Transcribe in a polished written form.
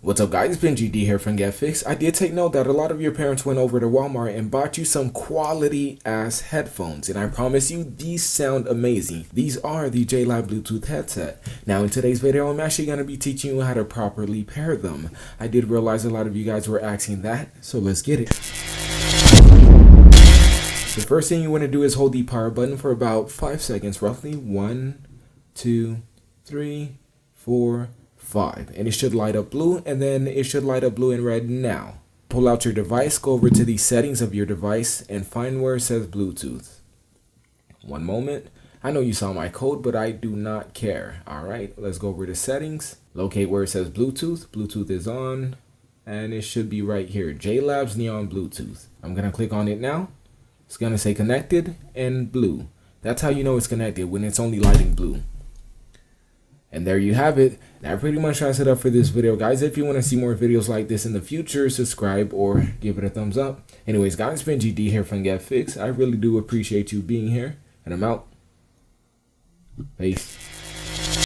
What's up guys, it's been GD here from 𝐏𝐫𝐨𝐝. I did take note that a lot of your parents went over to Walmart and bought you some quality ass headphones, and I promise you these sound amazing. These are the JLab Bluetooth headset. Now in today's video I'm actually going to be teaching you how to properly pair them. I did realize a lot of you guys were asking that, so let's get it. The first thing you want to do is hold the power button for about 5 seconds, roughly 1, 2, 3, 4, 5, and it should light up blue, and then it should light up blue and red now. Pull out your device, go over to the settings of your device and find where it says Bluetooth. One moment. I know you saw my code, but I do not care. Alright, let's go over to settings, locate where it says Bluetooth. Bluetooth is on, and it should be right here, JLab's Neon Bluetooth. I'm gonna click on it now. It's gonna say connected and blue. That's how you know it's connected, when it's only lighting blue. And there you have it. That pretty much wraps it up for this video, guys. If you want to see more videos like this in the future, subscribe or give it a thumbs up. Anyways, guys, it's been GD here from 𝐏𝐫𝐶. I really do appreciate you being here, and I'm out. Peace.